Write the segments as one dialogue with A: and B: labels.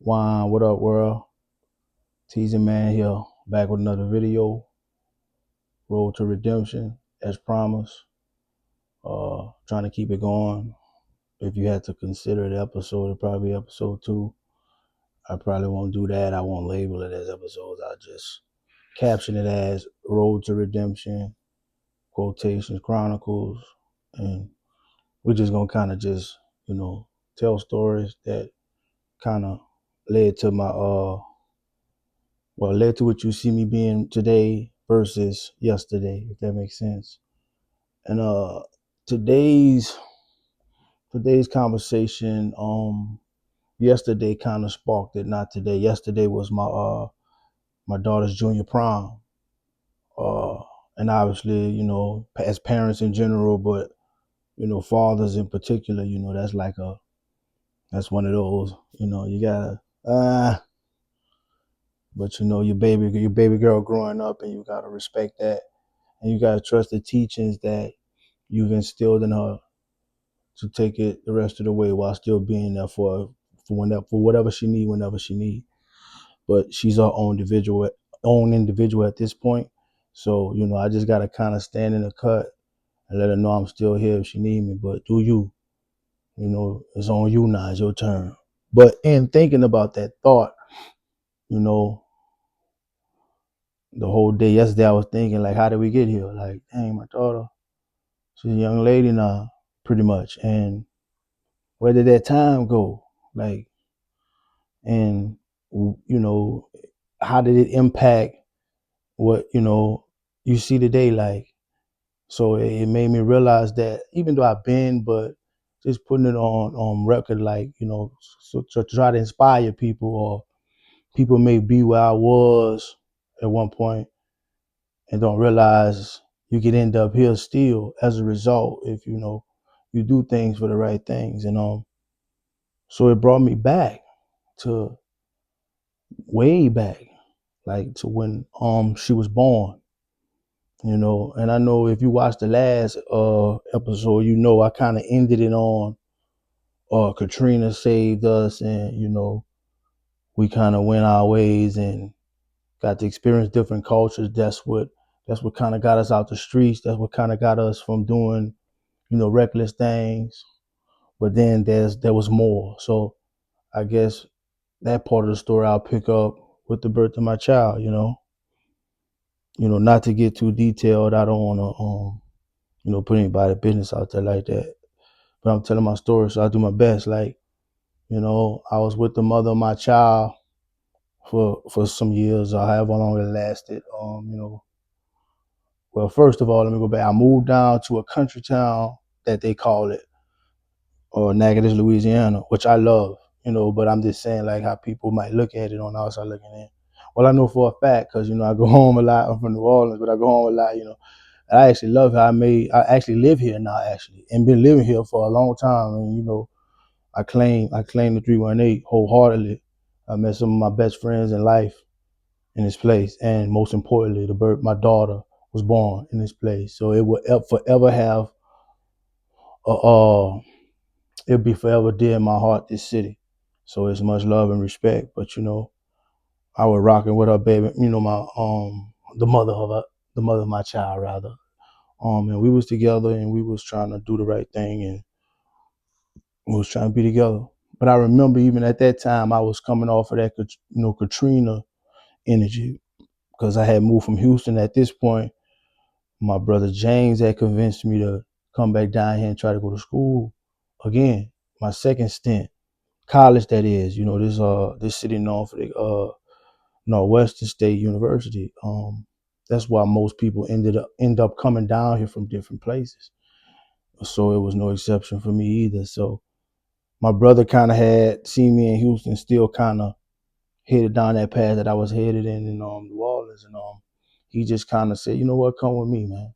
A: Juan, what up, world? Teasing Man here, back with another video. Road to Redemption, as promised. Trying to keep it going. If you had to consider the episode, it'd probably be episode 2. I probably won't do that. I won't label it as episodes. I'll just caption it as Road to Redemption, quotations, Chronicles, and we're just gonna kind of just, tell stories that kind of led to my led to what you see me being today versus yesterday, if that makes sense. And today's today's conversation, yesterday kind of sparked it, not today. Yesterday was my daughter's junior prom. Uh and obviously, as parents in general, but fathers in particular, that's one of those, you gotta but your baby girl growing up, and you gotta respect that, and you gotta trust the teachings that you've instilled in her to take it the rest of the way while still being there for whatever she need whenever she need. But she's her own individual at this point. So I just gotta kind of stand in the cut and let her know I'm still here if she need me. But do you? It's on you now. It's your turn. But in thinking about that thought, you know, the whole day yesterday, I was thinking, like, how did we get here? Like, dang, my daughter, she's a young lady now, pretty much. And where did that time go? Like, and how did it impact what you see today? Like, so it made me realize that even though I've been, but just putting it on record, like, so to try to inspire people, or people may be where I was at one point and don't realize you could end up here still as a result if you do things for the right things. And so it brought me back to way back, like to when she was born. And I know if you watched the last episode, I kind of ended it on Katrina saved us, and we kind of went our ways and got to experience different cultures. That's what kind of got us out the streets. That's what kind of got us from doing reckless things. But then there was more. So I guess that part of the story I'll pick up with the birth of my child. Not to get too detailed. I don't want to put anybody's business out there like that. But I'm telling my story, so I do my best. Like, I was with the mother of my child for some years, or however long it lasted. Well, first of all, let me go back. I moved down to a country town that they call it, or Natchitoches, Louisiana, which I love. But I'm just saying, like, how people might look at it on the outside looking in. Well, I know for a fact, because I go home a lot. I'm from New Orleans, but I go home a lot. I actually love it. I actually live here now, actually, and been living here for a long time. And I claim the 318 wholeheartedly. I met some of my best friends in life in this place, and most importantly, my daughter was born in this place. So it will forever have a it'll be forever dear in my heart, this city. So it's much love and respect. But I was rocking with her baby, my the mother of my child, rather. And we was together, and we was trying to do the right thing, and we was trying to be together. But I remember even at that time, I was coming off of that, Katrina energy, because I had moved from Houston at this point. My brother James had convinced me to come back down here and try to go to school again. My second stint, college, that is. This city known for the Northwestern State University. That's why most people end up coming down here from different places. So it was no exception for me either. So my brother kind of had seen me in Houston, still kind of headed down that path that I was headed in New Orleans, and he just kind of said, you know what, come with me, man.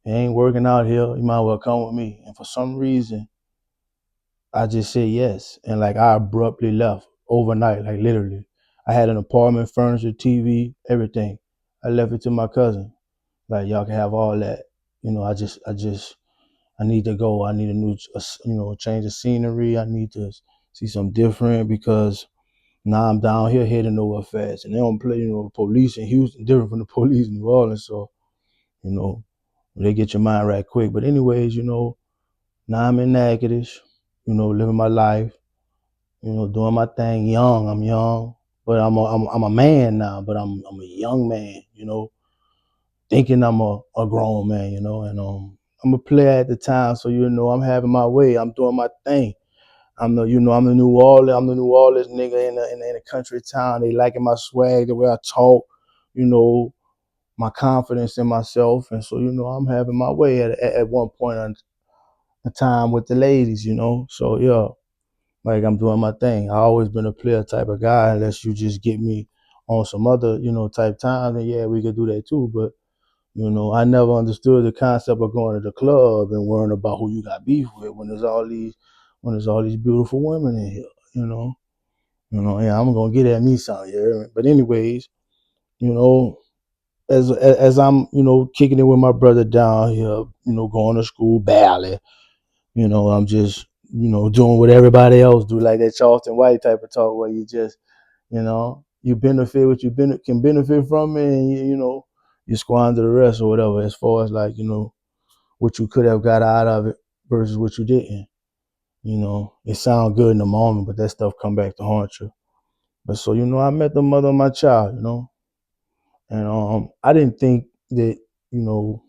A: It ain't working out here. You might as well come with me. And for some reason, I just said yes. And like, I abruptly left overnight, like literally. I had an apartment, furniture, TV, everything. I left it to my cousin. Like, y'all can have all that. I need to go. I need a new, change of scenery. I need to see something different, because Now I'm down here heading nowhere fast, and they don't play. Police in Houston different from the police in New Orleans. So you know, they get your mind right quick. But anyways, now I'm in Natchitoches, living my life, doing my thing. I'm young, but I'm a man now. But I'm a young man, thinking I'm a grown man, and I'm a player at the time. So I'm having my way. I'm doing my thing. I'm the New Orleans nigga in a country town. They liking my swag, the way I talk, you know, my confidence in myself, and so I'm having my way at one point in a time with the ladies, So yeah, like I'm doing my thing. I always been a player type of guy. Unless you just get me on some other type time, then yeah, we could do that too. But I never understood the concept of going to the club and worrying about who you got beef with when there's all these beautiful women in here, you know. Yeah, I'm gonna get at me some, yeah. But anyways, you know, as I'm, kicking it with my brother down here, going to school barely, I'm just, doing what everybody else do, like that Charleston White type of talk where you just, you benefit what can benefit from it, and you squander the rest or whatever. As far as like, what you could have got out of it versus what you didn't. It sounds good in the moment, but that stuff come back to haunt you. But so, I met the mother of my child, and I didn't think that, you know,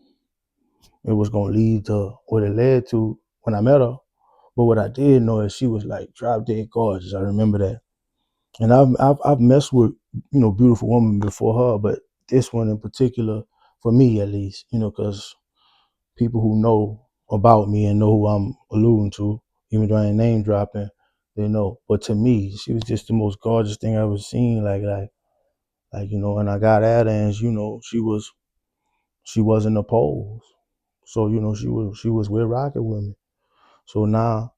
A: it was gonna lead to what it led to when I met her. But what I did know is she was like drop dead gorgeous. I remember that. And I've messed with, beautiful women before her, but this one in particular, for me at least, because people who know about me and know who I'm alluding to, even though I ain't name dropping, they know. But to me, she was just the most gorgeous thing I ever seen. And I got at her, and she wasn't opposed. So she was with rocking with me. So now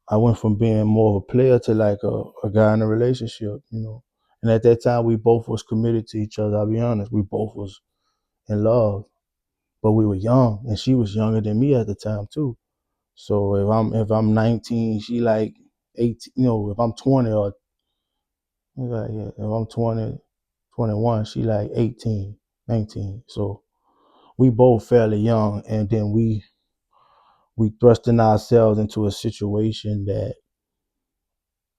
A: I went from being more of a player to like a guy in a relationship. And at that time we both was committed to each other. I'll be honest, we both was in love, but we were young, and she was younger than me at the time too. So if I'm 19, she like 18. If I'm 20 or like, yeah, if I'm 20, 21, she like 18, 19. So we both fairly young, and then we thrusting ourselves into a situation that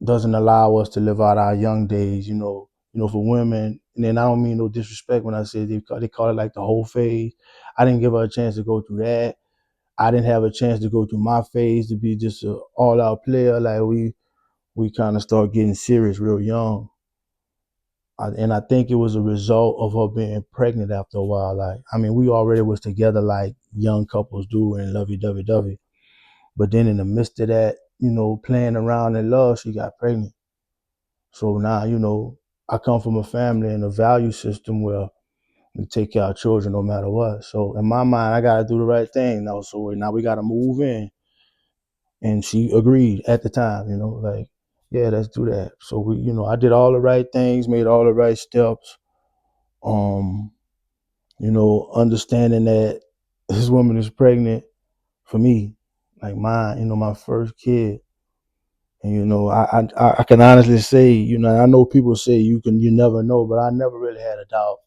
A: doesn't allow us to live out our young days. For women, and then I don't mean no disrespect when I say they call it like the whole phase. I didn't give her a chance to go through that. I didn't have a chance to go through my phase to be just an all-out player. Like we kind of start getting serious real young. And I think it was a result of her being pregnant after a while. Like, I mean, we already was together like young couples do in lovey-dovey-dovey. But then in the midst of that, playing around in love, she got pregnant. So now, I come from a family and a value system where we take care of children no matter what. So in my mind, I gotta do the right thing now. So now we gotta move in. And she agreed at the time, like, yeah, let's do that. So I did all the right things, made all the right steps. Um, Understanding that this woman is pregnant for me, like mine, my first kid. And I can honestly say, I know people say you never know, but I never really had a doubt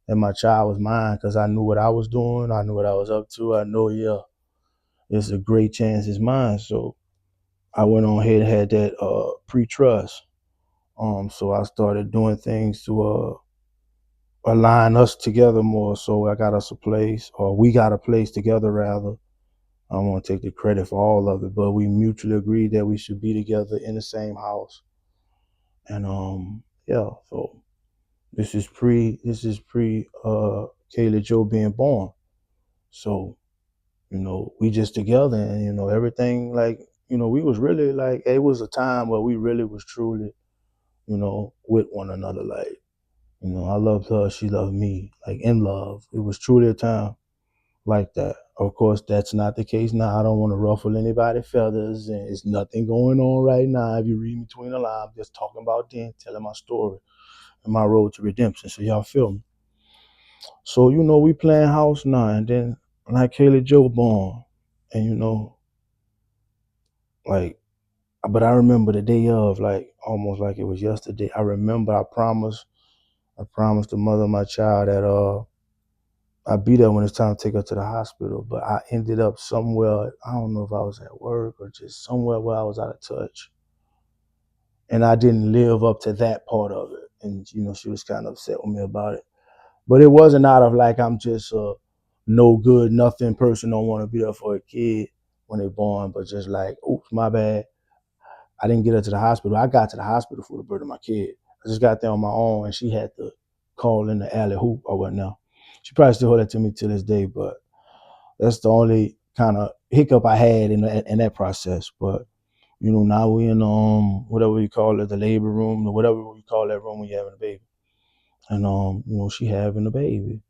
A: that my child was mine because I knew what I was doing, I knew what I was up to. I know, yeah, it's a great chance it's mine. So I went on ahead and had that pre-trust. So I started doing things to align us together more. So I got us a place, or we got a place together rather. I don't want to take the credit for all of it, but we mutually agreed that we should be together in the same house. And yeah, so this is pre Kayla Joe being born. So, we just together, and everything, like, we was really like, it was a time where we really was truly, with one another. Like, I loved her, she loved me, like in love. It was truly a time like that. Of course, that's not the case now. I don't want to ruffle anybody's feathers, and it's nothing going on right now. If you read between the lines, I'm just talking about then, telling my story and my road to redemption. So y'all feel me? So we playing house now, and then like Kayla Joe born, and like But I remember the day of, like almost like it was yesterday. I remember I promised the mother of my child that I'd be there when it's time to take her to the hospital. But I ended up somewhere, I don't know if I was at work or just somewhere where I was out of touch. And I didn't live up to that part of it. And, she was kind of upset with me about it. But it wasn't out of like I'm just a no good, nothing person, don't want to be there for a kid when they're born, but just like, oops, my bad. I didn't get her to the hospital. I got to the hospital for the birth of my kid. I just got there on my own, and she had to call in the alley hoop or whatnot. She probably still hold that to me to this day, but that's the only kind of hiccup I had in that process. But now we in whatever you call it, the labor room or whatever you call that room when you're having a baby, and she having a baby.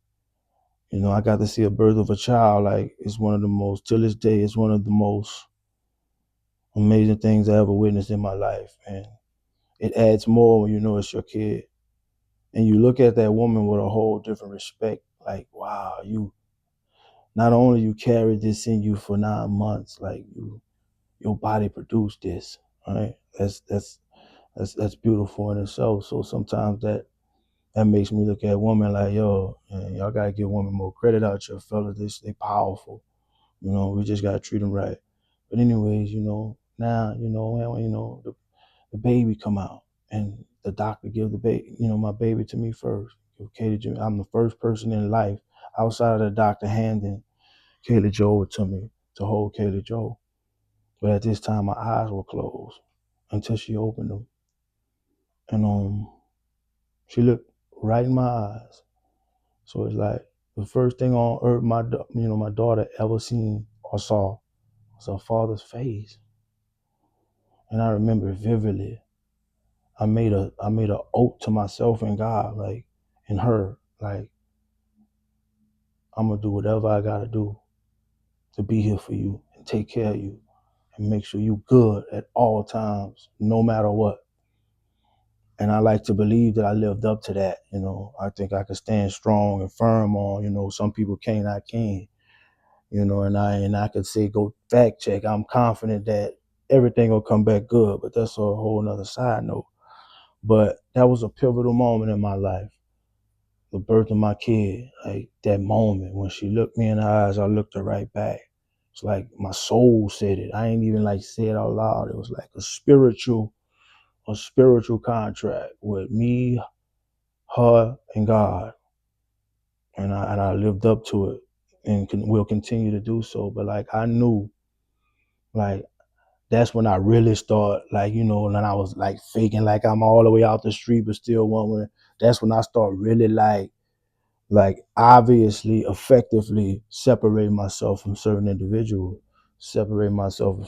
A: I got to see a birth of a child. Like it's one of the most, till this day, it's one of the most amazing things I ever witnessed in my life, and it adds more when you know it's your kid. And you look at that woman with a whole different respect. Like, wow, you not only you carried this in you for 9 months, like your body produced this. Right? That's beautiful in itself. So sometimes that makes me look at women like, yo, man, y'all gotta give women more credit out here, fellas. They powerful. We just gotta treat them right. But anyways, now, the baby come out and the doctor give the baby, my baby to me first. Give Kaylee Joe. I'm the first person in life outside of the doctor handing Kaylee Joe over to me to hold Kaylee Joe. But at this time, my eyes were closed until she opened them, and she looked right in my eyes. So it's like the first thing on earth my daughter ever seen or saw was her father's face, and I remember vividly. I made a oath to myself and God, like, and her, like, I'm gonna do whatever I gotta do to be here for you and take care of you and make sure you good at all times, no matter what. And I like to believe that I lived up to that. I think I could stand strong and firm on, some people can't, I can. And I could say go fact check. I'm confident that everything will come back good, but that's a whole nother side note. But that was a pivotal moment in my life. The birth of my kid, like that moment when she looked me in the eyes, I looked her right back. It's like my soul said it. I ain't even like say it out loud. It was like a spiritual contract with me, her, and God. And I lived up to it and will continue to do so. But like I knew, like that's when I really start, like, and I was like faking like I'm all the way out the street, but still one. That's when I start really like obviously effectively separate myself from certain individuals, separate myself from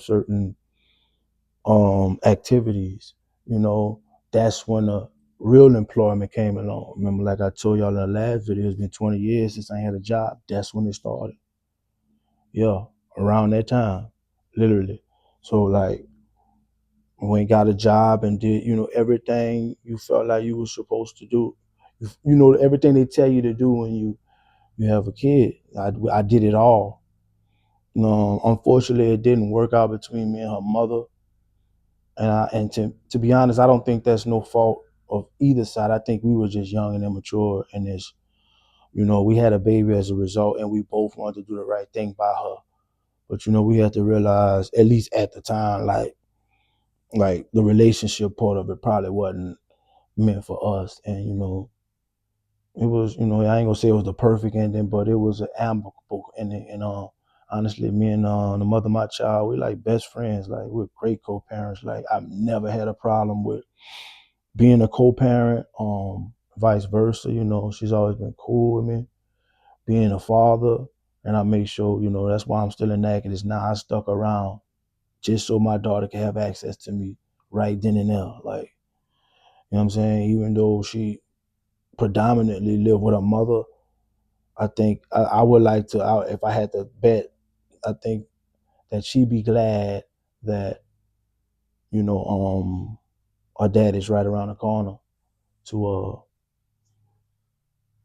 A: certain activities. you know that's when the real employment came along. Remember, like I told y'all in the last video, it's been 20 years since I had a job. That's when it started. Yeah, around that time, literally. So like when you got a job and did everything you felt like you were supposed to do, everything they tell you to do when you have a kid. I did it all. Unfortunately, it didn't work out between me and her mother. And to be honest, I don't think that's no fault of either side. I think we were just young and immature, and we had a baby as a result, and we both wanted to do the right thing by her. But we had to realize, at least at the time, like the relationship part of it probably wasn't meant for us. And it was, I ain't gonna say it was the perfect ending, but it was an amicable ending. And honestly, me and the mother of my child, we like best friends. Like we're great co-parents. Like I've never had a problem with being a co-parent. Vice versa. She's always been cool with me. Being a father, and I make sure, that's why I'm still in Natchitoches now. I stuck around just so my daughter can have access to me right then and there. Like, what I'm saying? Even though she predominantly lived with her mother, I think I would like to, if I had to bet, I think that she'd be glad that, her dad is right around the corner to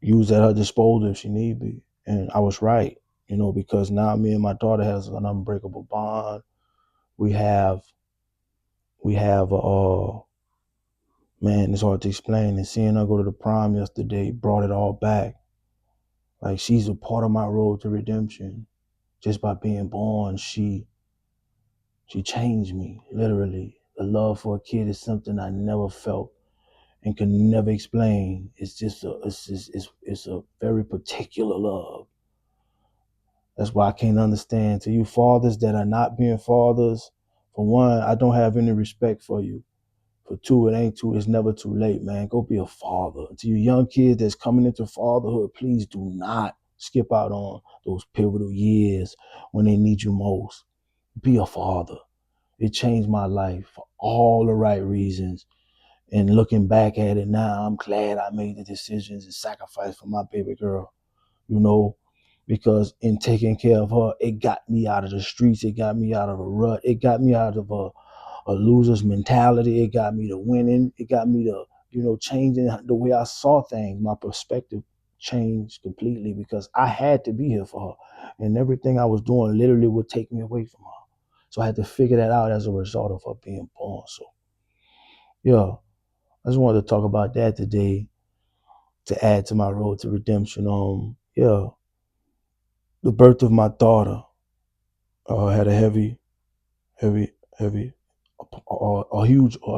A: use at her disposal if she need be. And I was right, because now me and my daughter has an unbreakable bond. We have we have man, it's hard to explain. And seeing her go to the prom yesterday brought it all back. Like, she's a part of my road to redemption. Just by being born, she changed me, literally. The love for a kid is something I never felt and can never explain. It's just it's a very particular love. That's why I can't understand. To you fathers that are not being fathers, for one, I don't have any respect for you. For two, it ain't too, it's never too late, man. Go be a father. To you young kids that's coming into fatherhood, please do not skip out on those pivotal years when they need you most. Be a father. It changed my life for all the right reasons. And looking back at it now, I'm glad I made the decisions and sacrificed for my baby girl, you know, because in taking care of her, it got me out of the streets. It got me out of a rut. It got me out of a loser's mentality. It got me to winning. It got me to, changing the way I saw things. My perspective changed completely because I had to be here for her. And everything I was doing literally would take me away from her. So I had to figure that out as a result of her being born. So, yeah, I just wanted to talk about that today to add to my road to redemption. Yeah, the birth of my daughter had a heavy, heavy, a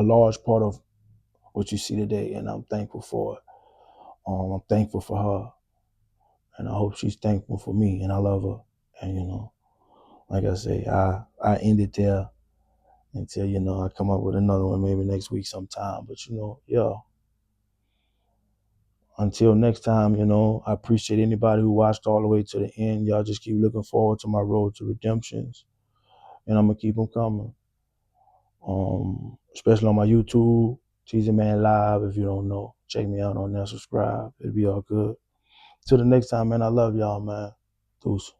A: large part of what you see today, and I'm thankful for it. I'm thankful for her, and I hope she's thankful for me, and I love her. And like I say, I end it there until I come up with another one maybe next week sometime. But yeah. Until next time, I appreciate anybody who watched all the way to the end. Y'all just keep looking forward to my road to redemptions, and I'm gonna keep them coming. Especially on my YouTube, Teaser Man Live. If you don't know, check me out on there. Subscribe. It'll be all good. Till the next time, man. I love y'all, man. Deuce.